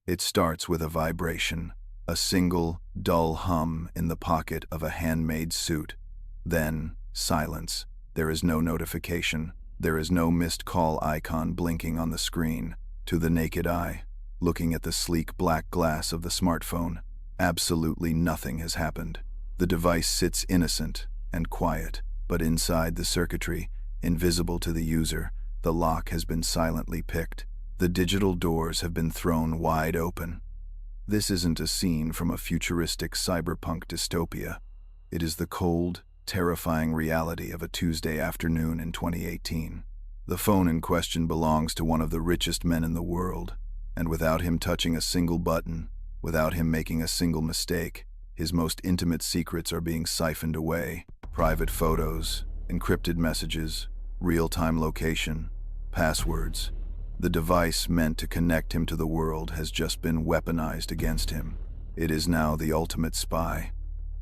It starts with a vibration, a single, dull hum in the pocket of a handmade suit. Then, silence. There is no notification. There is no missed call icon blinking on the screen. To the naked eye, looking at the sleek black glass of the smartphone, absolutely nothing has happened. The device sits innocent and quiet, but inside the circuitry, invisible to the user, the lock has been silently picked. The digital doors have been thrown wide open. This isn't a scene from a futuristic cyberpunk dystopia. It is the cold, terrifying reality of a Tuesday afternoon in 2018. The phone in question belongs to one of the richest men in the world, and without him touching a single button, without him making a single mistake, his most intimate secrets are being siphoned away. Private photos, encrypted messages, real-time location, passwords. The device meant to connect him to the world has just been weaponized against him. It is now the ultimate spy,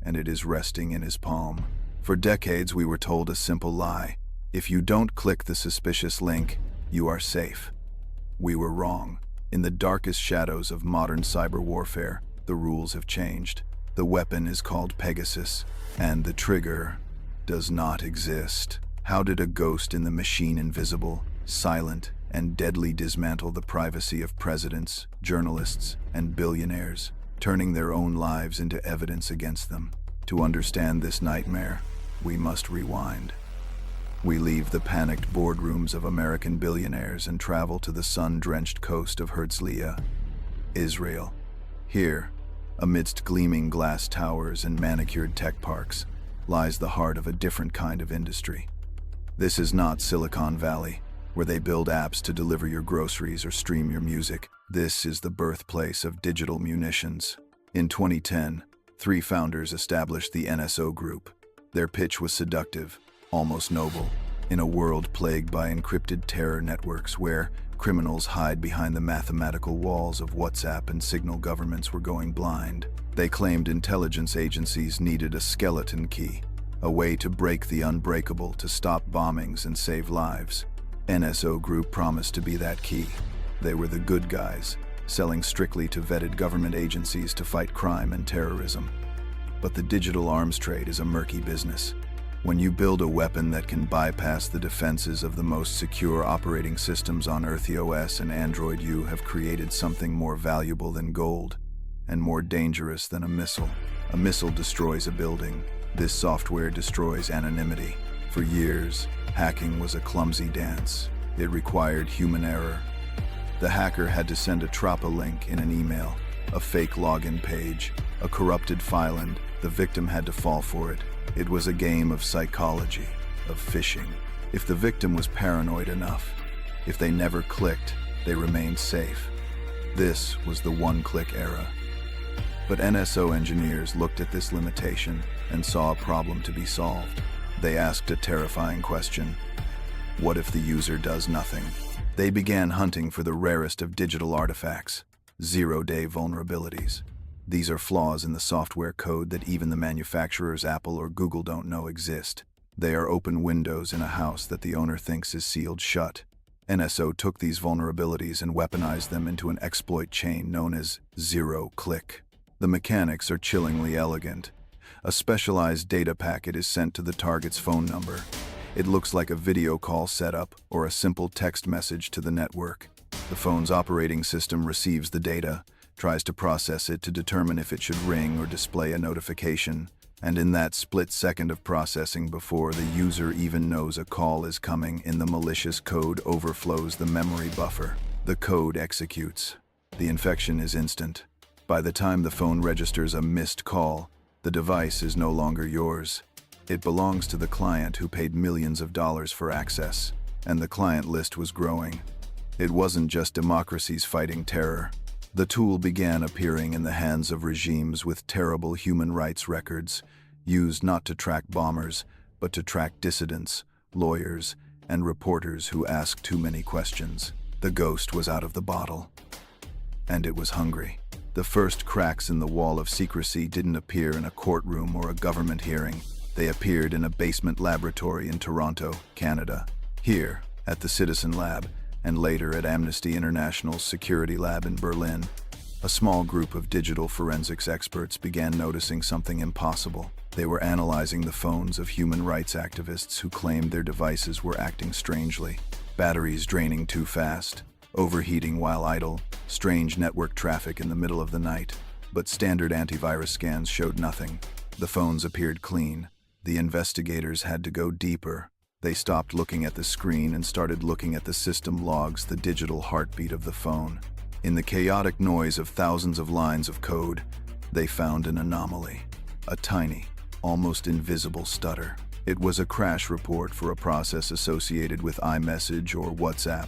and it is resting in his palm. For decades we were told a simple lie. If you don't click the suspicious link, you are safe. We were wrong. In the darkest shadows of modern cyber warfare, the rules have changed. The weapon is called Pegasus, and the trigger does not exist. How did a ghost in the machine invisible, silent, and deadly dismantle the privacy of presidents, journalists, and billionaires, turning their own lives into evidence against them? To understand this nightmare, we must rewind. We leave the panicked boardrooms of American billionaires and travel to the sun-drenched coast of Herzliya, Israel. Here, amidst gleaming glass towers and manicured tech parks, lies the heart of a different kind of industry. This is not Silicon Valley, where they build apps to deliver your groceries or stream your music. This is the birthplace of digital munitions. In 2010, 3 founders established the NSO Group. Their pitch was seductive, almost noble. In a world plagued by encrypted terror networks where criminals hide behind the mathematical walls of WhatsApp and Signal, governments were going blind. They claimed intelligence agencies needed a skeleton key, a way to break the unbreakable, to stop bombings and save lives. NSO Group promised to be that key. They were the good guys, selling strictly to vetted government agencies to fight crime and terrorism. But the digital arms trade is a murky business. When you build a weapon that can bypass the defenses of the most secure operating systems on Earth, iOS and Android, you have created something more valuable than gold and more dangerous than a missile. A missile destroys a building. This software destroys anonymity. For years, hacking was a clumsy dance. It required human error. The hacker had to send a Trapa link in an email, a fake login page, a corrupted file, and the victim had to fall for it. It was a game of psychology, of phishing. If the victim was paranoid enough, if they never clicked, they remained safe. This was the one-click era. But NSO engineers looked at this limitation and saw a problem to be solved. They asked a terrifying question: what if the user does nothing? They began hunting for the rarest of digital artifacts, zero-day vulnerabilities. These are flaws in the software code that even the manufacturers Apple or Google don't know exist. They are open windows in a house that the owner thinks is sealed shut. NSO took these vulnerabilities and weaponized them into an exploit chain known as zero-click. The mechanics are chillingly elegant. A specialized data packet is sent to the target's phone number. It looks like a video call setup or a simple text message to the network. The phone's operating system receives the data, tries to process it to determine if it should ring or display a notification, and in that split second of processing before the user even knows a call is coming, the malicious code overflows the memory buffer. The code executes. The infection is instant. By the time the phone registers a missed call, the device is no longer yours. It belongs to the client who paid millions of dollars for access, and the client list was growing. It wasn't just democracies fighting terror. The tool began appearing in the hands of regimes with terrible human rights records, used not to track bombers, but to track dissidents, lawyers, and reporters who asked too many questions. The ghost was out of the bottle, and it was hungry. The first cracks in the wall of secrecy didn't appear in a courtroom or a government hearing. They appeared in a basement laboratory in Toronto, Canada. Here, at the Citizen Lab, and later at Amnesty International's security lab in Berlin, A small group of digital forensics experts began noticing something impossible. They were analyzing the phones of human rights activists who claimed their devices were acting strangely. Batteries draining too fast, overheating while idle, strange network traffic in the middle of the night. But standard antivirus scans showed nothing. The phones appeared clean. The investigators had to go deeper. They stopped looking at the screen and started looking at the system logs, the digital heartbeat of the phone. In the chaotic noise of thousands of lines of code, they found an anomaly. A tiny, almost invisible stutter. It was a crash report for a process associated with iMessage or WhatsApp,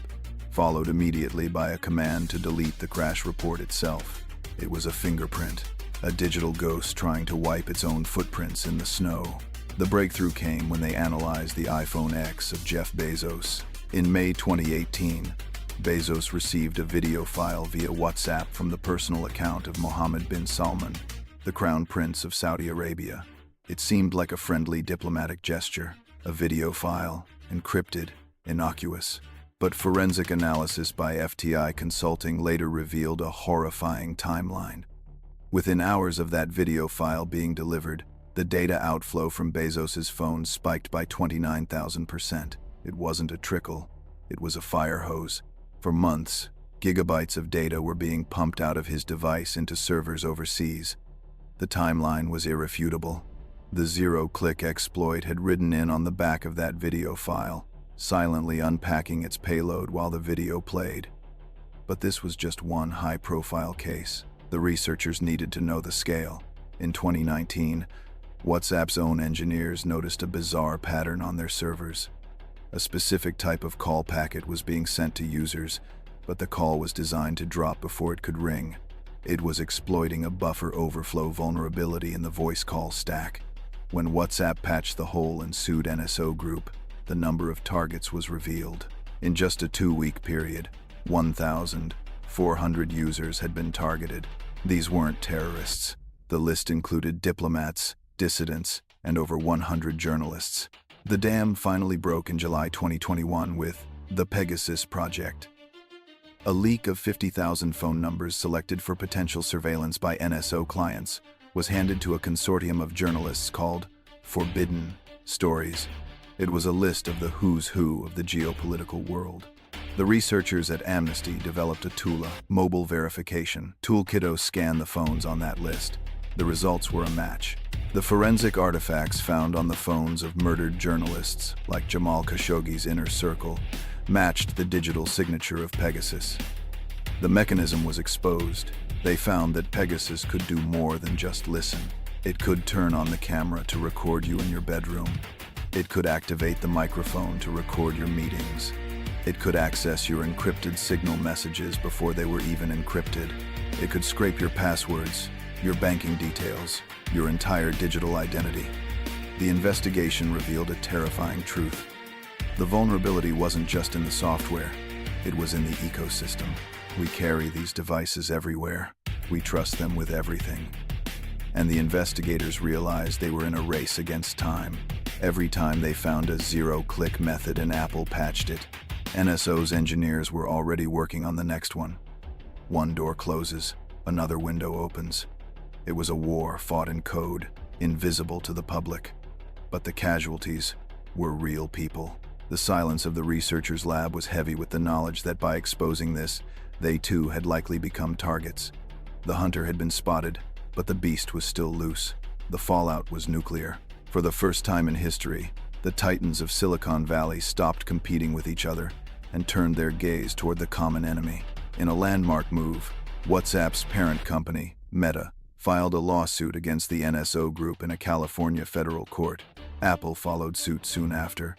followed immediately by a command to delete the crash report itself. It was a fingerprint, a digital ghost trying to wipe its own footprints in the snow. The breakthrough came when they analyzed the iPhone X of Jeff Bezos. In May 2018, Bezos received a video file via WhatsApp from the personal account of Mohammed bin Salman, the Crown Prince of Saudi Arabia. It seemed like a friendly diplomatic gesture, a video file, encrypted, innocuous. But forensic analysis by FTI Consulting later revealed a horrifying timeline. Within hours of that video file being delivered, the data outflow from Bezos's phone spiked by 29,000%. It wasn't a trickle, it was a fire hose. For months, gigabytes of data were being pumped out of his device into servers overseas. The timeline was irrefutable. The zero-click exploit had ridden in on the back of that video file, silently unpacking its payload while the video played. But this was just one high-profile case. The researchers needed to know the scale. In 2019, WhatsApp's own engineers noticed a bizarre pattern on their servers. A specific type of call packet was being sent to users, but the call was designed to drop before it could ring. It was exploiting a buffer overflow vulnerability in the voice call stack. When WhatsApp patched the hole and sued NSO Group, the number of targets was revealed. In just a 2-week period, 1,400 users had been targeted. These weren't terrorists. The list included diplomats, dissidents, and over 100 journalists. The dam finally broke in July 2021 with the Pegasus project. A leak of 50,000 phone numbers selected for potential surveillance by NSO clients was handed to a consortium of journalists called Forbidden Stories. It was a list of the who's who of the geopolitical world. The researchers at Amnesty developed a Tula mobile verification toolkit to scan the phones on that list. The results were a match. The forensic artifacts found on the phones of murdered journalists, like Jamal Khashoggi's inner circle, matched the digital signature of Pegasus. The mechanism was exposed. They found that Pegasus could do more than just listen. It could turn on the camera to record you in your bedroom. It could activate the microphone to record your meetings. It could access your encrypted signal messages before they were even encrypted. It could scrape your passwords, your banking details, your entire digital identity. The investigation revealed a terrifying truth. The vulnerability wasn't just in the software, it was in the ecosystem. We carry these devices everywhere. We trust them with everything. And the investigators realized they were in a race against time. Every time they found a zero-click method and Apple patched it, NSO's engineers were already working on the next one. One door closes, another window opens. It was a war fought in code, invisible to the public. But the casualties were real people. The silence of the researchers' lab was heavy with the knowledge that by exposing this, they too had likely become targets. The hunter had been spotted, but the beast was still loose. The fallout was nuclear. For the first time in history, the titans of Silicon Valley stopped competing with each other and turned their gaze toward the common enemy. In a landmark move, WhatsApp's parent company, Meta, filed a lawsuit against the NSO Group in a California federal court. Apple followed suit soon after,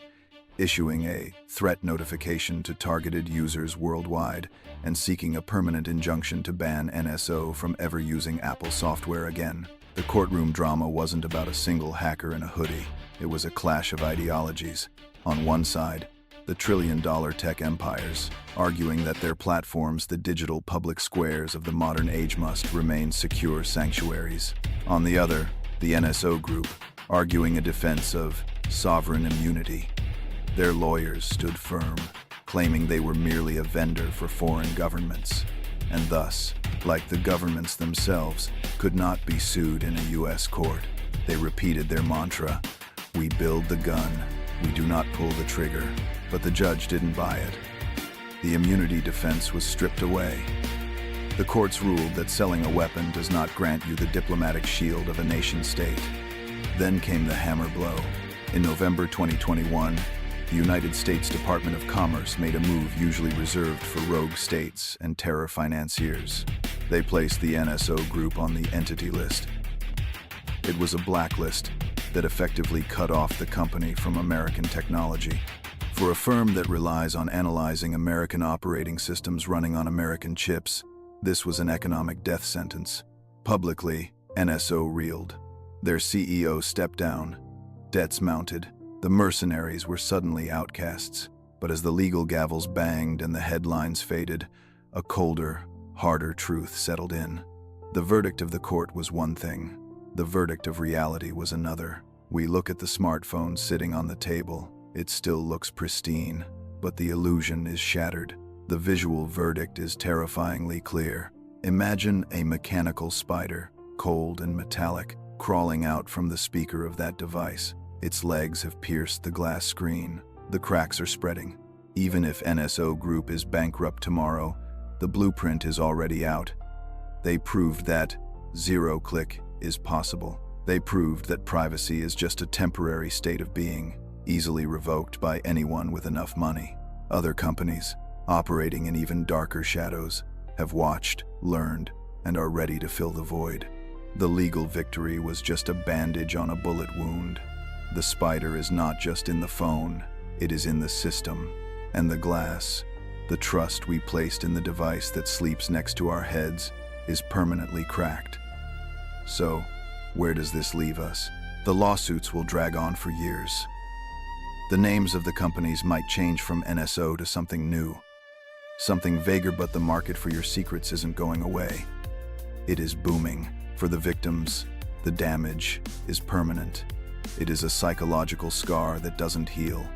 issuing a threat notification to targeted users worldwide and seeking a permanent injunction to ban NSO from ever using Apple software again. The courtroom drama wasn't about a single hacker in a hoodie. It was a clash of ideologies. On one side, the trillion-dollar tech empires, arguing that their platforms, the digital public squares of the modern age, must remain secure sanctuaries. On the other, the NSO Group, arguing a defense of sovereign immunity. Their lawyers stood firm, claiming they were merely a vendor for foreign governments, and thus, like the governments themselves, could not be sued in a US court. They repeated their mantra, "We build the gun, we do not pull the trigger," but the judge didn't buy it. The immunity defense was stripped away. The courts ruled that selling a weapon does not grant you the diplomatic shield of a nation-state. Then came the hammer blow. In November 2021, the United States Department of Commerce made a move usually reserved for rogue states and terror financiers. They placed the NSO Group on the entity list. It was a blacklist that effectively cut off the company from American technology. For a firm that relies on analyzing American operating systems running on American chips, this was an economic death sentence. Publicly, NSO reeled. Their CEO stepped down. Debts mounted. The mercenaries were suddenly outcasts. But as the legal gavels banged and the headlines faded, a colder, harder truth settled in. The verdict of the court was one thing. The verdict of reality was another. We look at the smartphone sitting on the table. It still looks pristine, but the illusion is shattered. The visual verdict is terrifyingly clear. Imagine a mechanical spider, cold and metallic, crawling out from the speaker of that device. Its legs have pierced the glass screen. The cracks are spreading. Even if NSO Group is bankrupt tomorrow, the blueprint is already out. They proved that zero-click is possible. They proved that privacy is just a temporary state of being, easily revoked by anyone with enough money. Other companies, operating in even darker shadows, have watched, learned, and are ready to fill the void. The legal victory was just a bandage on a bullet wound. The spider is not just in the phone, it is in the system. And the glass, the trust we placed in the device that sleeps next to our heads, is permanently cracked. So, where does this leave us? The lawsuits will drag on for years. The names of the companies might change from NSO to something new. Something vaguer, but the market for your secrets isn't going away. It is booming. For the victims, the damage is permanent. It is a psychological scar that doesn't heal.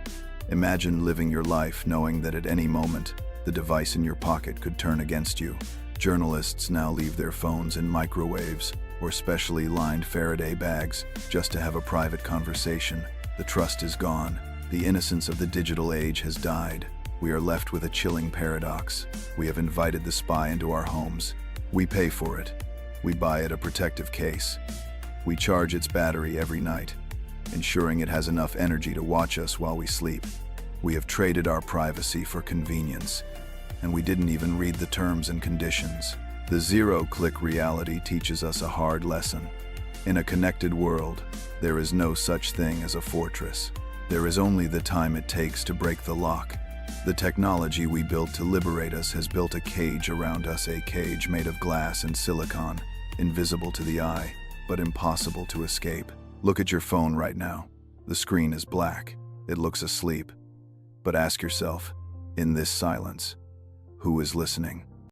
Imagine living your life knowing that at any moment, the device in your pocket could turn against you. Journalists now leave their phones in microwaves or specially lined Faraday bags just to have a private conversation. The trust is gone. The innocence of the digital age has died. We are left with a chilling paradox. We have invited the spy into our homes. We pay for it. We buy it a protective case. We charge its battery every night, ensuring it has enough energy to watch us while we sleep. We have traded our privacy for convenience, and we didn't even read the terms and conditions. The zero-click reality teaches us a hard lesson. In a connected world, there is no such thing as a fortress. There is only the time it takes to break the lock. The technology we built to liberate us has built a cage around us, a cage made of glass and silicon, invisible to the eye, but impossible to escape. Look at your phone right now. The screen is black. It looks asleep. But ask yourself, in this silence, who is listening?